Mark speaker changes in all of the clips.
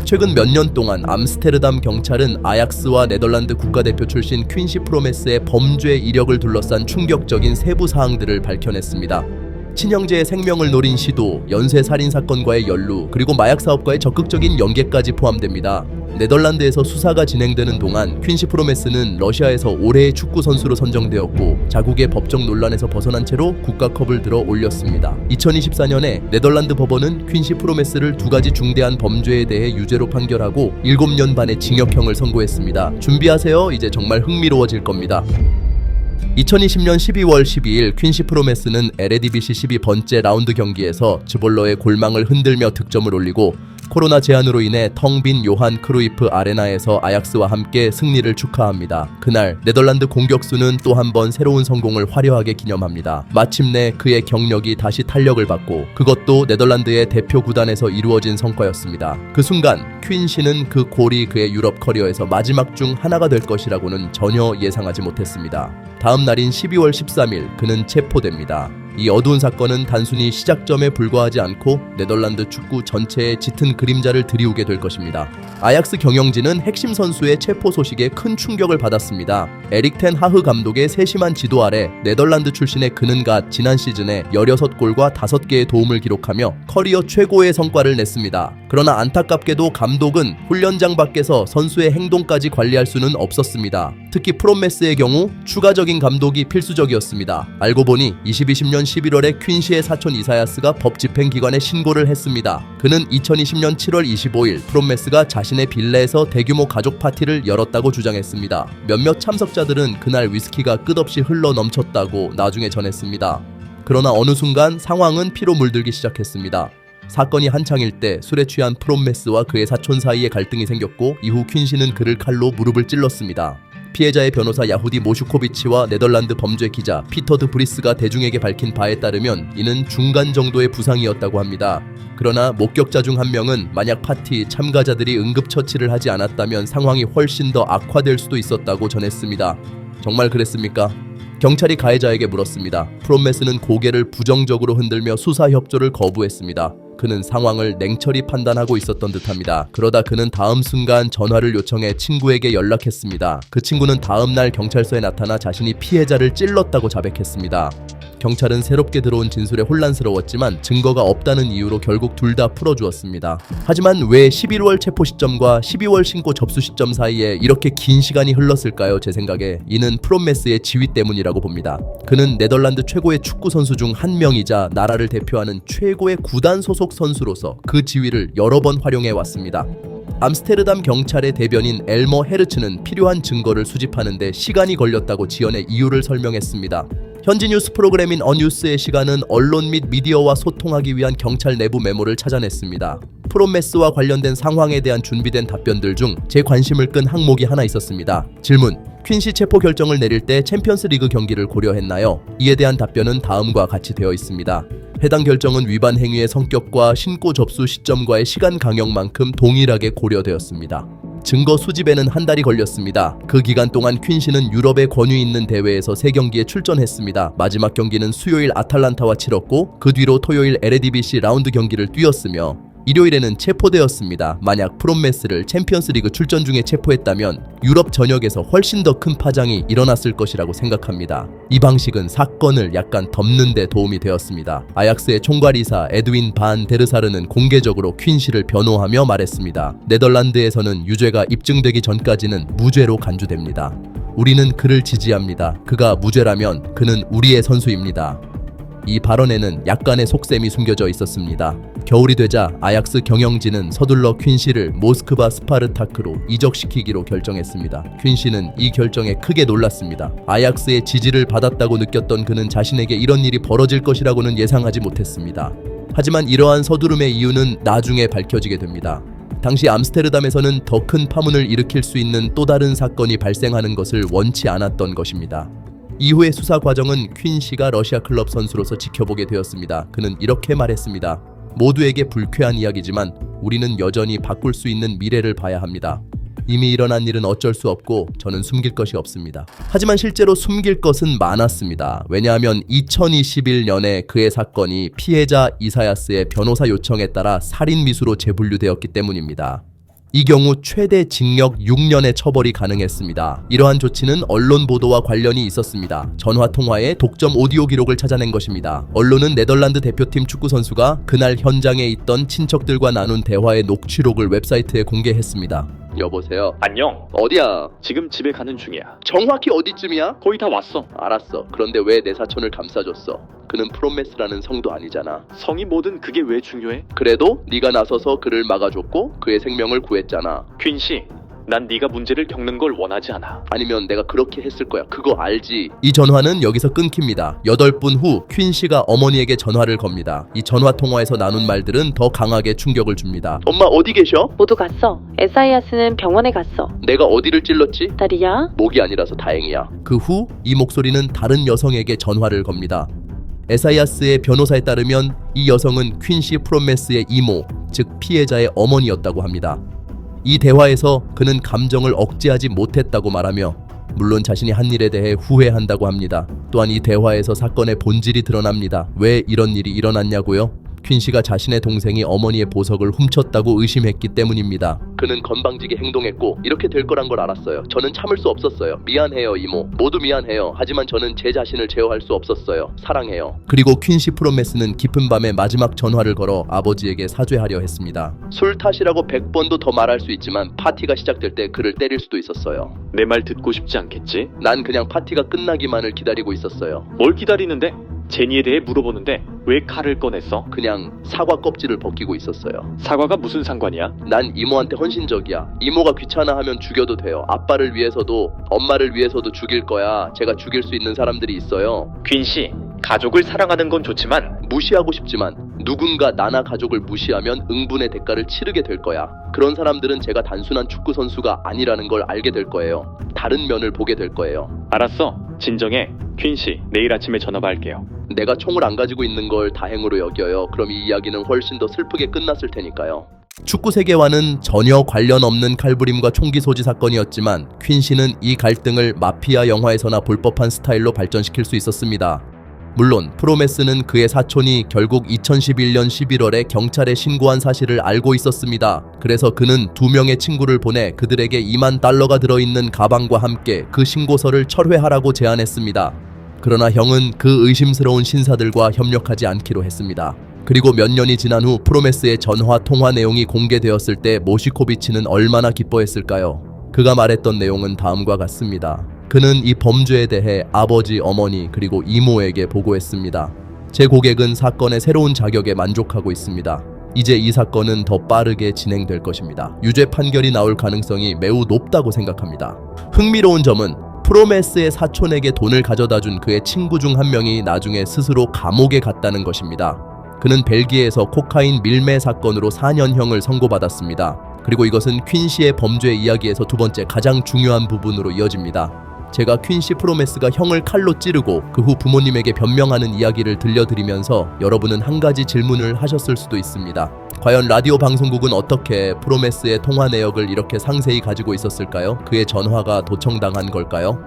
Speaker 1: 최근 몇 년 동안 암스테르담 경찰은 아약스와 네덜란드 국가대표 출신 퀸시 프로메스의 범죄 이력을 둘러싼 충격적인 세부 사항들을 밝혀냈습니다. 친형제의 생명을 노린 시도, 연쇄 살인 사건과의 연루, 그리고 마약 사업과의 적극적인 연계까지 포함됩니다. 네덜란드에서 수사가 진행되는 동안 퀸시 프로메스는 러시아에서 올해의 축구 선수로 선정되었고 자국의 법적 논란에서 벗어난 채로 국가컵을 들어 올렸습니다. 2024년에 네덜란드 법원은 퀸시 프로메스를 2가지 중대한 범죄에 대해 유죄로 판결하고 7년 반의 징역형을 선고했습니다. 준비하세요. 이제 정말 흥미로워질 겁니다. 2020년 12월 12일 퀸시 프로메스는 에레디비시 12번째 라운드 경기에서 즈볼러의 골망을 흔들며 득점을 올리고 코로나 제한으로 인해 텅 빈 요한 크루이프 아레나에서 아약스와 함께 승리를 축하합니다. 그날 네덜란드 공격수는 또 한 번 새로운 성공을 화려하게 기념합니다. 마침내 그의 경력이 다시 탄력을 받고 그것도 네덜란드의 대표 구단에서 이루어진 성과였습니다. 그 순간 퀸시는 그 골이 그의 유럽 커리어에서 마지막 중 하나가 될 것이라고는 전혀 예상하지 못했습니다. 다음 날인 12월 13일 그는 체포됩니다. 이 어두운 사건은 단순히 시작점에 불과하지 않고 네덜란드 축구 전체에 짙은 그림자를 드리우게 될 것입니다. 아약스 경영진은 핵심 선수의 체포 소식에 큰 충격을 받았습니다. 에릭 텐 하흐 감독의 세심한 지도 아래 네덜란드 출신의 그는 갓 지난 시즌에 16골과 5개의 도움을 기록하며 커리어 최고의 성과를 냈습니다. 그러나 안타깝게도 감독은 훈련장 밖에서 선수의 행동까지 관리할 수는 없었습니다. 특히 프롬메스의 경우 추가적인 감독이 필수적이었습니다. 알고 보니 2020년 11월에 퀸시의 사촌 이사야스가 법 집행기관에 신고를 했습니다. 그는 2020년 7월 25일 프롬메스가 자신의 빌라에서 대규모 가족 파티를 열었다고 주장했습니다. 몇몇 참석자들은 그날 위스키가 끝없이 흘러 넘쳤다고 나중에 전했습니다. 그러나 어느 순간 상황은 피로 물들기 시작했습니다. 사건이 한창일 때 술에 취한 프롬메스와 그의 사촌 사이에 갈등이 생겼고 이후 퀸시는 그를 칼로 무릎을 찔렀습니다. 피해자의 변호사 야후디 모슈코비치와 네덜란드 범죄 기자 피터 드 브리스가 대중에게 밝힌 바에 따르면 이는 중간 정도의 부상이었다고 합니다. 그러나 목격자 중 한 명은 만약 파티 참가자들이 응급처치를 하지 않았다면 상황이 훨씬 더 악화될 수도 있었다고 전했습니다. 정말 그랬습니까? 경찰이 가해자에게 물었습니다. 프롬메스는 고개를 부정적으로 흔들며 수사 협조를 거부했습니다. 그는 상황을 냉철히 판단하고 있었던 듯합니다. 그러다 그는 다음 순간 전화를 요청해 친구에게 연락했습니다. 그 친구는 다음 날 경찰서에 나타나 자신이 피해자를 찔렀다고 자백했습니다. 경찰은 새롭게 들어온 진술에 혼란스러웠지만 증거가 없다는 이유로 결국 둘 다 풀어주었습니다. 하지만 왜 11월 체포 시점과 12월 신고 접수 시점 사이에 이렇게 긴 시간이 흘렀을까요? 제 생각에 이는 프롬메스의 지위 때문이라고 봅니다. 그는 네덜란드 최고의 축구 선수 중 한 명이자 나라를 대표하는 최고의 구단 소속 선수로서 그 지위를 여러 번 활용해 왔습니다. 암스테르담 경찰의 대변인 엘머 헤르츠는 필요한 증거를 수집하는 데 시간이 걸렸다고 지연의 이유를 설명했습니다. 현지 뉴스 프로그램인 어뉴스의 시간은 언론 및 미디어와 소통하기 위한 경찰 내부 메모를 찾아냈습니다. 프롬메스와 관련된 상황에 대한 준비된 답변들 중 제 관심을 끈 항목이 하나 있었습니다. 질문: 퀸시 체포 결정을 내릴 때 챔피언스 리그 경기를 고려했나요? 이에 대한 답변은 다음과 같이 되어 있습니다. 해당 결정은 위반 행위의 성격과 신고 접수 시점과의 시간 강역만큼 동일하게 고려되었습니다. 증거 수집에는 한 달이 걸렸습니다. 그 기간 동안 퀸시는 유럽의 권위 있는 대회에서 3경기에 출전했습니다. 마지막 경기는 수요일 아탈란타와 치렀고 그 뒤로 토요일 에레디비시 라운드 경기를 뛰었으며 일요일에는 체포되었습니다. 만약 프롬메스를 챔피언스리그 출전 중에 체포했다면 유럽 전역에서 훨씬 더 큰 파장이 일어났을 것이라고 생각합니다. 이 방식은 사건을 약간 덮는 데 도움이 되었습니다. 아약스의 총괄이사 에드윈 반 데르사르는 공개적으로 퀸시를 변호하며 말했습니다. 네덜란드에서는 유죄가 입증되기 전까지는 무죄로 간주됩니다. 우리는 그를 지지합니다. 그가 무죄라면 그는 우리의 선수입니다. 이 발언에는 약간의 속셈이 숨겨져 있었습니다. 겨울이 되자 아약스 경영진은 서둘러 퀸시를 모스크바 스파르타크로 이적시키기로 결정했습니다. 퀸시는 이 결정에 크게 놀랐습니다. 아약스의 지지를 받았다고 느꼈던 그는 자신에게 이런 일이 벌어질 것이라고는 예상하지 못했습니다. 하지만 이러한 서두름의 이유는 나중에 밝혀지게 됩니다. 당시 암스테르담에서는 더 큰 파문을 일으킬 수 있는 또 다른 사건이 발생하는 것을 원치 않았던 것입니다. 이후의 수사 과정은 퀸시가 러시아 클럽 선수로서 지켜보게 되었습니다. 그는 이렇게 말했습니다. 모두에게 불쾌한 이야기지만 우리는 여전히 바꿀 수 있는 미래를 봐야 합니다. 이미 일어난 일은 어쩔 수 없고 저는 숨길 것이 없습니다. 하지만 실제로 숨길 것은 많았습니다. 왜냐하면 2021년에 그의 사건이 피해자 이사야스의 변호사 요청에 따라 살인미수로 재분류되었기 때문입니다. 이 경우 최대 징역 6년의 처벌이 가능했습니다. 이러한 조치는 언론 보도와 관련이 있었습니다. 전화 통화의 독점 오디오 기록을 찾아낸 것입니다. 언론은 네덜란드 대표팀 축구 선수가 그날 현장에 있던 친척들과 나눈 대화의 녹취록을 웹사이트에 공개했습니다. 여보세요?
Speaker 2: 안녕.
Speaker 1: 어디야?
Speaker 2: 지금 집에 가는 중이야.
Speaker 1: 정확히 어디쯤이야?
Speaker 2: 거의 다 왔어.
Speaker 1: 알았어. 그런데 왜 내 사촌을 감싸줬어? 그는 프로메스라는 성도 아니잖아.
Speaker 2: 성이 뭐든 그게 왜 중요해?
Speaker 1: 그래도 네가 나서서 그를 막아줬고 그의 생명을 구했잖아.
Speaker 2: 퀸씨, 난 네가 문제를 겪는 걸 원하지 않아.
Speaker 1: 아니면 내가 그렇게 했을 거야. 그거 알지? 이 전화는 여기서 끊깁니다. 8분 후 퀸씨가 어머니에게 전화를 겁니다. 이 전화 통화에서 나눈 말들은 더 강하게 충격을 줍니다. 엄마 어디 계셔?
Speaker 3: 모두 갔어. 에사이아스는 병원에 갔어.
Speaker 1: 내가 어디를 찔렀지?
Speaker 3: 다리야?
Speaker 1: 목이 아니라서 다행이야. 그 후 이 목소리는 다른 여성에게 전화를 겁니다. 에사이아스의 변호사에 따르면 이 여성은 퀸시 프로메스의 이모, 즉 피해자의 어머니였다고 합니다. 이 대화에서 그는 감정을 억제하지 못했다고 말하며 물론 자신이 한 일에 대해 후회한다고 합니다. 또한 이 대화에서 사건의 본질이 드러납니다. 왜 이런 일이 일어났냐고요? 퀸씨가 자신의 동생이 어머니의 보석을 훔쳤다고 의심했기 때문입니다. 그는 건방지게 행동했고 이렇게 될 거란 걸 알았어요. 저는 참을 수 없었어요. 미안해요 이모. 모두 미안해요. 하지만 저는 제 자신을 제어할 수 없었어요. 사랑해요. 그리고 퀸씨 프로메스는 깊은 밤에 마지막 전화를 걸어 아버지에게 사죄하려 했습니다. 술 탓이라고 100번도 더 말할 수 있지만 파티가 시작될 때 그를 때릴 수도 있었어요.
Speaker 2: 내 말 듣고 싶지 않겠지?
Speaker 1: 난 그냥 파티가 끝나기만을 기다리고 있었어요.
Speaker 2: 뭘 기다리는데? 제니에 대해 물어보는데 왜 칼을 꺼냈어?
Speaker 1: 그냥 사과 껍질을 벗기고 있었어요.
Speaker 2: 사과가 무슨 상관이야?
Speaker 1: 난 이모한테 헌신적이야. 이모가 귀찮아하면 죽여도 돼요. 아빠를 위해서도 엄마를 위해서도 죽일 거야. 제가 죽일 수 있는 사람들이 있어요.
Speaker 2: 퀸씨, 가족을 사랑하는 건 좋지만
Speaker 1: 무시하고 싶지만 누군가 나나 가족을 무시하면 응분의 대가를 치르게 될 거야. 그런 사람들은 제가 단순한 축구 선수가 아니라는 걸 알게 될 거예요. 다른 면을 보게 될 거예요.
Speaker 2: 알았어. 진정해. 퀸씨, 내일 아침에 전화 받을게요.
Speaker 1: 내가 총을 안 가지고 있는 걸 다행으로 여겨요. 그럼 이 이야기는 훨씬 더 슬프게 끝났을 테니까요. 축구 세계와는 전혀 관련 없는 칼부림과 총기 소지 사건이었지만 퀸씨는 이 갈등을 마피아 영화에서나 볼 법한 스타일로 발전시킬 수 있었습니다. 물론 프로메스는 그의 사촌이 결국 2011년 11월에 경찰에 신고한 사실을 알고 있었습니다. 그래서 그는 2명의 친구를 보내 그들에게 $20,000가 들어있는 가방과 함께 그 신고서를 철회하라고 제안했습니다. 그러나 형은 그 의심스러운 신사들과 협력하지 않기로 했습니다. 그리고 몇 년이 지난 후 프로메스의 전화 통화 내용이 공개되었을 때 모시코비치는 얼마나 기뻐했을까요? 그가 말했던 내용은 다음과 같습니다. 그는 이 범죄에 대해 아버지, 어머니 그리고 이모에게 보고했습니다. 제 고객은 사건의 새로운 자격에 만족하고 있습니다. 이제 이 사건은 더 빠르게 진행될 것입니다. 유죄 판결이 나올 가능성이 매우 높다고 생각합니다. 흥미로운 점은 프로메스의 사촌에게 돈을 가져다 준 그의 친구 중 한 명이 나중에 스스로 감옥에 갔다는 것입니다. 그는 벨기에에서 코카인 밀매 사건으로 4년형을 선고받았습니다. 그리고 이것은 퀸씨의 범죄 이야기에서 두 번째 가장 중요한 부분으로 이어집니다. 제가 퀸씨 프로메스가 형을 칼로 찌르고 그 후 부모님에게 변명하는 이야기를 들려드리면서 여러분은 한 가지 질문을 하셨을 수도 있습니다. 과연 라디오 방송국은 어떻게 프로메스의 통화 내역을 이렇게 상세히 가지고 있었을까요? 그의 전화가 도청당한 걸까요?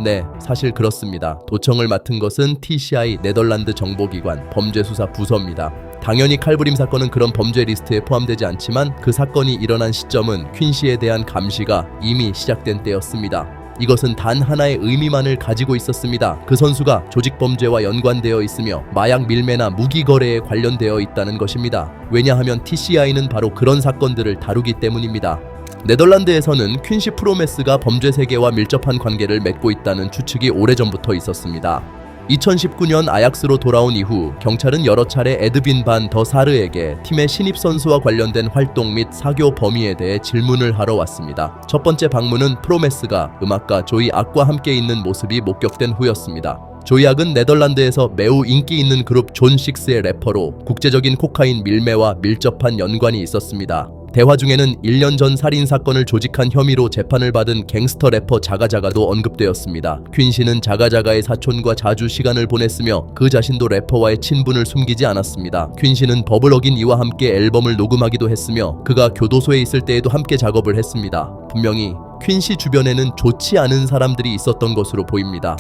Speaker 1: 네, 사실 그렇습니다. 도청을 맡은 것은 TCI 네덜란드 정보기관 범죄수사 부서입니다. 당연히 칼부림 사건은 그런 범죄 리스트에 포함되지 않지만 그 사건이 일어난 시점은 퀸씨에 대한 감시가 이미 시작된 때였습니다. 이것은 단 하나의 의미만을 가지고 있었습니다. 그 선수가 조직범죄와 연관되어 있으며 마약 밀매나 무기 거래에 관련되어 있다는 것입니다. 왜냐하면 TCI는 바로 그런 사건들을 다루기 때문입니다. 네덜란드에서는 퀸시 프로메스가 범죄 세계와 밀접한 관계를 맺고 있다는 추측이 오래전부터 있었습니다. 2019년 아약스로 돌아온 이후 경찰은 여러 차례 에드빈 반 더 사르에게 팀의 신입 선수와 관련된 활동 및 사교 범위에 대해 질문을 하러 왔습니다. 첫 번째 방문은 프로메스가 음악가 조이 악과 함께 있는 모습이 목격된 후였습니다. 조이 악은 네덜란드에서 매우 인기 있는 그룹 존 식스의 래퍼로 국제적인 코카인 밀매와 밀접한 연관이 있었습니다. 대화 중에는 1년 전 살인 사건을 조직한 혐의로 재판을 받은 갱스터 래퍼 자가자가도 언급되었습니다. 퀸씨는 자가자가의 사촌과 자주 시간을 보냈으며 그 자신도 래퍼와의 친분을 숨기지 않았습니다. 퀸씨는 법을 어긴 이와 함께 앨범을 녹음하기도 했으며 그가 교도소에 있을 때에도 함께 작업을 했습니다. 분명히 퀸씨 주변에는 좋지 않은 사람들이 있었던 것으로 보입니다.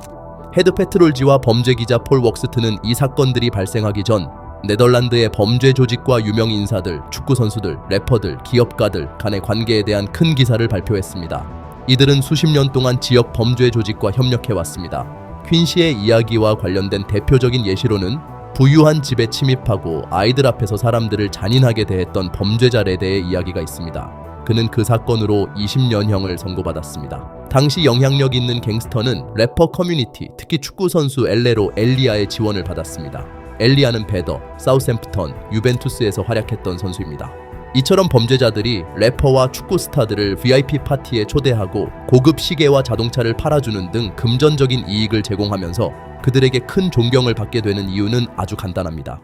Speaker 1: 헤드 페트롤지와 범죄 기자 폴 웍스트는 이 사건들이 발생하기 전 네덜란드의 범죄 조직과 유명 인사들, 축구 선수들, 래퍼들, 기업가들 간의 관계에 대한 큰 기사를 발표했습니다. 이들은 수십 년 동안 지역 범죄 조직과 협력해왔습니다. 퀸시의 이야기와 관련된 대표적인 예시로는 부유한 집에 침입하고 아이들 앞에서 사람들을 잔인하게 대했던 범죄자 레데의 이야기가 있습니다. 그는 그 사건으로 20년형을 선고받았습니다. 당시 영향력 있는 갱스터는 래퍼 커뮤니티, 특히 축구 선수 엘레로 엘리아의 지원을 받았습니다. 엘리아는 베더, 사우샘프턴, 유벤투스에서 활약했던 선수입니다. 이처럼 범죄자들이 래퍼와 축구 스타들을 VIP 파티에 초대하고 고급 시계와 자동차를 팔아주는 등 금전적인 이익을 제공하면서 그들에게 큰 존경을 받게 되는 이유는 아주 간단합니다.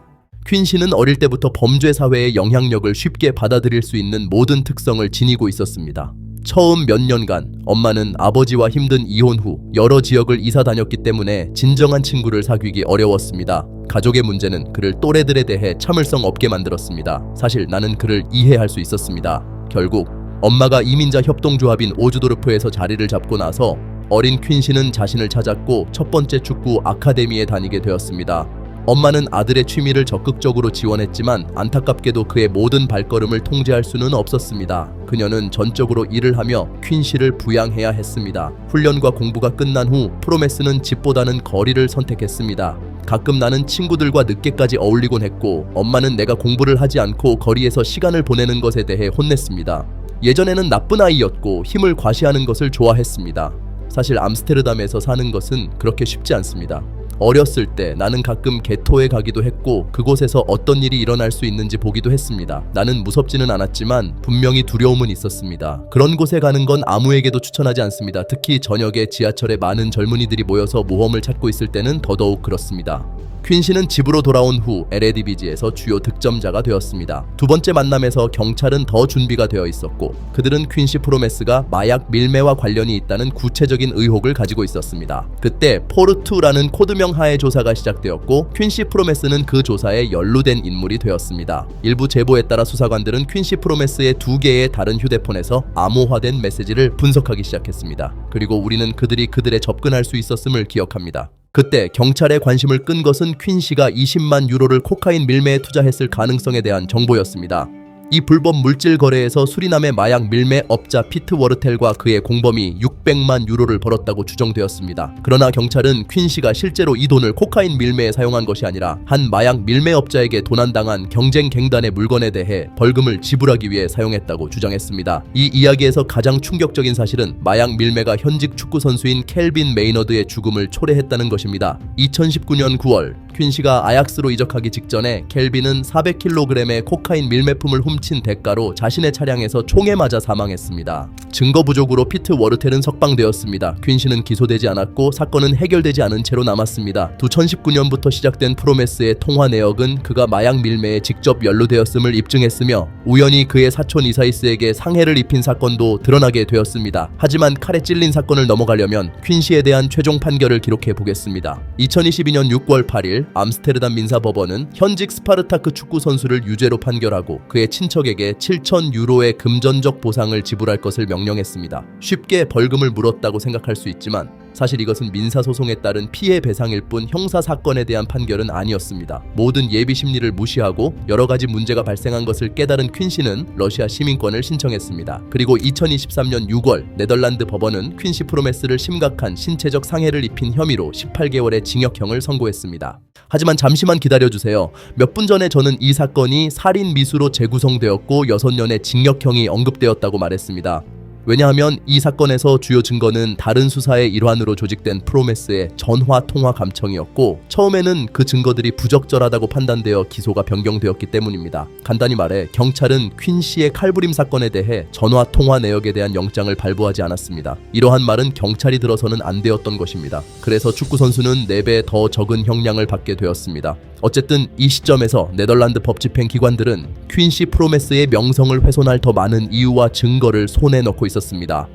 Speaker 1: 퀸시는 어릴 때부터 범죄 사회의 영향력을 쉽게 받아들일 수 있는 모든 특성을 지니고 있었습니다. 처음 몇 년간 엄마는 아버지와 힘든 이혼 후 여러 지역을 이사 다녔기 때문에 진정한 친구를 사귀기 어려웠습니다. 가족의 문제는 그를 또래들에 대해 참을성 없게 만들었습니다. 사실 나는 그를 이해할 수 있었습니다. 결국 엄마가 이민자 협동조합인 오즈도르프에서 자리를 잡고 나서 어린 퀸시는 자신을 찾았고 첫 번째 축구 아카데미에 다니게 되었습니다. 엄마는 아들의 취미를 적극적으로 지원했지만 안타깝게도 그의 모든 발걸음을 통제할 수는 없었습니다. 그녀는 전적으로 일을 하며 퀸시를 부양해야 했습니다. 훈련과 공부가 끝난 후 프로메스는 집보다는 거리를 선택했습니다. 가끔 나는 친구들과 늦게까지 어울리곤 했고 엄마는 내가 공부를 하지 않고 거리에서 시간을 보내는 것에 대해 혼냈습니다. 예전에는 나쁜 아이였고 힘을 과시하는 것을 좋아했습니다. 사실 암스테르담에서 사는 것은 그렇게 쉽지 않습니다. 어렸을 때 나는 가끔 개토에 가기도 했고 그곳에서 어떤 일이 일어날 수 있는지 보기도 했습니다. 나는 무섭지는 않았지만 분명히 두려움은 있었습니다. 그런 곳에 가는 건 아무에게도 추천하지 않습니다. 특히 저녁에 지하철에 많은 젊은이들이 모여서 모험을 찾고 있을 때는 더더욱 그렇습니다. 퀸시는 집으로 돌아온 후 에레디비지에서 주요 득점자가 되었습니다. 두 번째 만남에서 경찰은 더 준비가 되어 있었고 그들은 퀸시 프로메스가 마약 밀매와 관련이 있다는 구체적인 의혹을 가지고 있었습니다. 그때 포르투라는 코드명 하에 조사가 시작되었고 퀸시 프로메스는 그 조사에 연루된 인물이 되었습니다. 일부 제보에 따라 수사관들은 퀸시 프로메스의 2개의 다른 휴대폰에서 암호화된 메시지를 분석하기 시작했습니다. 그리고 우리는 그들이 접근할 수 있었음을 기억합니다. 그때 경찰의 관심을 끈 것은 퀸시가 20만 유로를 코카인 밀매에 투자했을 가능성에 대한 정보였습니다. 이 불법 물질 거래에서 수리남의 마약 밀매 업자 피트 워르텔과 그의 공범이 600만 유로를 벌었다고 추정되었습니다. 그러나 경찰은 퀸시가 실제로 이 돈을 코카인 밀매에 사용한 것이 아니라 한 마약 밀매업자에게 도난당한 경쟁 갱단의 물건에 대해 벌금을 지불하기 위해 사용했다고 주장했습니다. 이 이야기에서 가장 충격적인 사실은 마약 밀매가 현직 축구 선수인 켈빈 메이너드의 죽음을 초래했다는 것입니다. 2019년 9월 퀸시가 아약스로 이적하기 직전에 켈빈은 400kg의 코카인 밀매품을 훔친 대가로 자신의 차량에서 총에 맞아 사망했습니다. 증거 부족으로 피트 워르텔은 석방되었습니다. 퀸시는 기소되지 않았고 사건은 해결되지 않은 채로 남았습니다. 2019년부터 시작된 프로메스의 통화 내역은 그가 마약 밀매에 직접 연루되었음을 입증했으며 우연히 그의 사촌 이사이스에게 상해를 입힌 사건도 드러나게 되었습니다. 하지만 칼에 찔린 사건을 넘어가려면 퀸시에 대한 최종 판결을 기록해 보겠습니다. 2022년 6월 8일 암스테르담 민사법원은 현직 스파르타크 축구 선수를 유죄로 판결하고 그의 친척에게 7천 유로의 금전적 보상을 지불할 것을 명령했습니다. 쉽게 벌금을 물었다고 생각할 수 있지만 사실 이것은 민사소송에 따른 피해 배상일 뿐 형사사건에 대한 판결은 아니었습니다. 모든 예비 심리를 무시하고 여러 가지 문제가 발생한 것을 깨달은 퀸시는 러시아 시민권을 신청했습니다. 그리고 2023년 6월 네덜란드 법원은 퀸시 프로메스를 심각한 신체적 상해를 입힌 혐의로 18개월의 징역형을 선고했습니다. 하지만 잠시만 기다려주세요. 몇 분 전에 저는 이 사건이 살인 미수로 재구성되었고 6년의 징역형이 언급되었다고 말했습니다. 왜냐하면 이 사건에서 주요 증거는 다른 수사의 일환으로 조직된 프로메스의 전화 통화 감청이었고 처음에는 그 증거들이 부적절하다고 판단되어 기소가 변경되었기 때문입니다. 간단히 말해 경찰은 퀸시의 칼부림 사건에 대해 전화 통화 내역에 대한 영장을 발부하지 않았습니다. 이러한 말은 경찰이 들어서는 안 되었던 것입니다. 그래서 축구 선수는 4배 더 적은 형량을 받게 되었습니다. 어쨌든 이 시점에서 네덜란드 법집행 기관들은 퀸시 프로메스의 명성을 훼손할 더 많은 이유와 증거를 손에 넣고 있었습니다.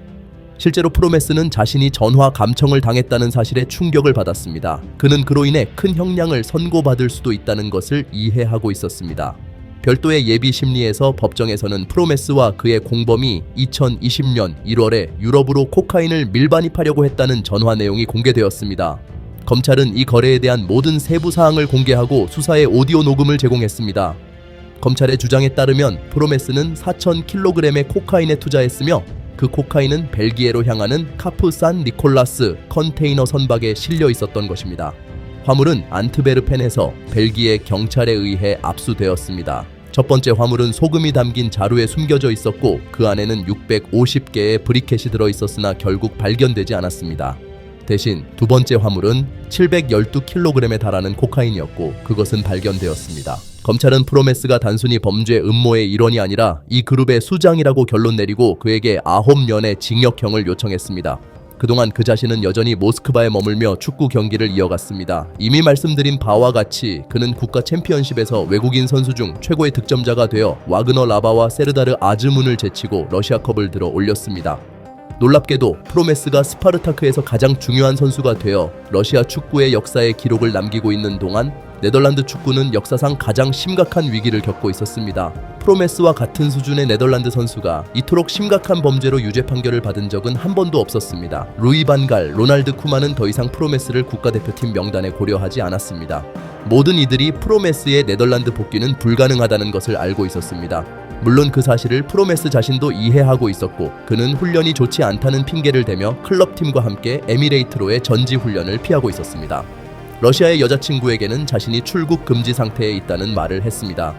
Speaker 1: 실제로 프로메스는 자신이 전화 감청을 당했다는 사실에 충격을 받았습니다. 그는 그로 인해 큰 형량을 선고받을 수도 있다는 것을 이해하고 있었습니다. 별도의 예비 심리에서 법정에서는 프로메스와 그의 공범이 2020년 1월에 유럽으로 코카인을 밀반입하려고 했다는 전화 내용이 공개되었습니다. 검찰은 이 거래에 대한 모든 세부 사항을 공개하고 수사의 오디오 녹음을 제공했습니다. 검찰의 주장에 따르면 프로메스는 4,000kg의 코카인에 투자했으며 그 코카인은 벨기에로 향하는 카프 산 니콜라스 컨테이너 선박에 실려 있었던 것입니다. 화물은 안트베르펜에서 벨기에 경찰에 의해 압수되었습니다. 첫 번째 화물은 소금이 담긴 자루에 숨겨져 있었고 그 안에는 650개의 브리켓이 들어있었으나 결국 발견되지 않았습니다. 대신 두 번째 화물은 712kg에 달하는 코카인이었고 그것은 발견되었습니다. 검찰은 프로메스가 단순히 범죄 음모의 일원이 아니라 이 그룹의 수장이라고 결론 내리고 그에게 9년의 징역형을 요청했습니다. 그동안 그 자신은 여전히 모스크바에 머물며 축구 경기를 이어갔습니다. 이미 말씀드린 바와 같이 그는 국가 챔피언십에서 외국인 선수 중 최고의 득점자가 되어 와그너 라바와 세르다르 아즈문을 제치고 러시아컵을 들어 올렸습니다. 놀랍게도 프로메스가 스파르타크에서 가장 중요한 선수가 되어 러시아 축구의 역사에 기록을 남기고 있는 동안 네덜란드 축구는 역사상 가장 심각한 위기를 겪고 있었습니다. 프로메스와 같은 수준의 네덜란드 선수가 이토록 심각한 범죄로 유죄 판결을 받은 적은 한 번도 없었습니다. 루이 반갈, 로날드 쿠만은 더 이상 프로메스를 국가대표팀 명단에 고려하지 않았습니다. 모든 이들이 프로메스의 네덜란드 복귀는 불가능하다는 것을 알고 있었습니다. 물론 그 사실을 프로메스 자신도 이해하고 있었고 그는 훈련이 좋지 않다는 핑계를 대며 클럽팀과 함께 에미레이트로의 전지 훈련을 피하고 있었습니다. 러시아의 여자친구에게는 자신이 출국 금지 상태에 있다는 말을 했습니다.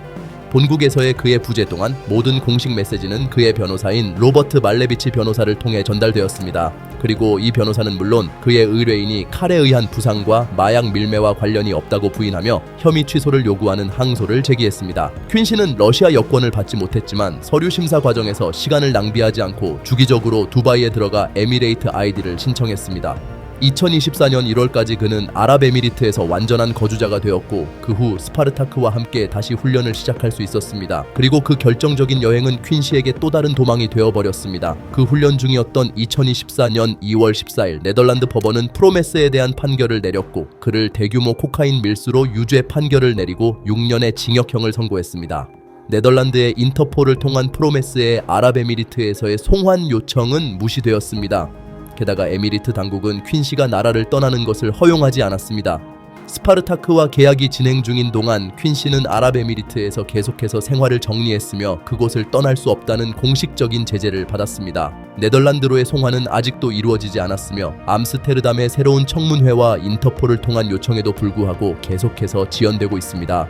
Speaker 1: 본국에서의 그의 부재 동안 모든 공식 메시지는 그의 변호사인 로버트 말레비치 변호사를 통해 전달되었습니다. 그리고 이 변호사는 물론 그의 의뢰인이 칼에 의한 부상과 마약 밀매와 관련이 없다고 부인하며 혐의 취소를 요구하는 항소를 제기했습니다. 퀸 씨는 러시아 여권을 받지 못했지만 서류 심사 과정에서 시간을 낭비하지 않고 주기적으로 두바이에 들어가 에미레이트 아이디를 신청했습니다. 2024년 1월까지 그는 아랍에미리트에서 완전한 거주자가 되었고 그 후 스파르타크와 함께 다시 훈련을 시작할 수 있었습니다. 그리고 그 결정적인 여행은 퀸 씨에게 또 다른 도망이 되어버렸습니다. 그 훈련 중이었던 2024년 2월 14일 네덜란드 법원은 프로메스에 대한 판결을 내렸고 그를 대규모 코카인 밀수로 유죄 판결을 내리고 6년의 징역형을 선고했습니다. 네덜란드의 인터폴을 통한 프로메스의 아랍에미리트에서의 송환 요청은 무시되었습니다. 게다가 에미리트 당국은 퀸 씨가 나라를 떠나는 것을 허용하지 않았습니다. 스파르타크와 계약이 진행 중인 동안 퀸 씨는 아랍에미리트에서 계속해서 생활을 정리했으며 그곳을 떠날 수 없다는 공식적인 제재를 받았습니다. 네덜란드로의 송환은 아직도 이루어지지 않았으며 암스테르담의 새로운 청문회와 인터폴을 통한 요청에도 불구하고 계속해서 지연되고 있습니다.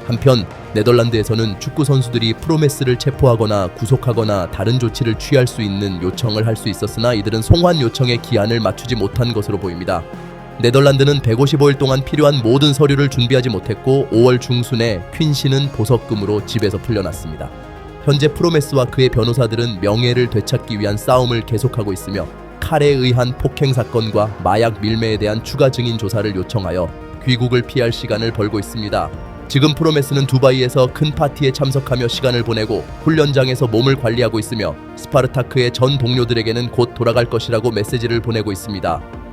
Speaker 1: 한편 네덜란드에서는 축구 선수들이 프로메스를 체포하거나 구속하거나 다른 조치를 취할 수 있는 요청을 할 수 있었으나 이들은 송환 요청의 기한을 맞추지 못한 것으로 보입니다. 네덜란드는 155일 동안 필요한 모든 서류를 준비하지 못했고 5월 중순에 퀸 씨는 보석금으로 집에서 풀려났습니다. 현재 프로메스와 그의 변호사들은 명예를 되찾기 위한 싸움을 계속하고 있으며 칼에 의한 폭행 사건과 마약 밀매에 대한 추가 증인 조사를 요청하여 귀국을 피할 시간을 벌고 있습니다. 지금 프로메스는 두바이에서 큰 파티에 참석하며 시간을 보내고 훈련장에서 몸을 관리하고 있으며 스파르타크의 전 동료들에게는 곧 돌아갈 것이라고 메시지를 보내고 있습니다.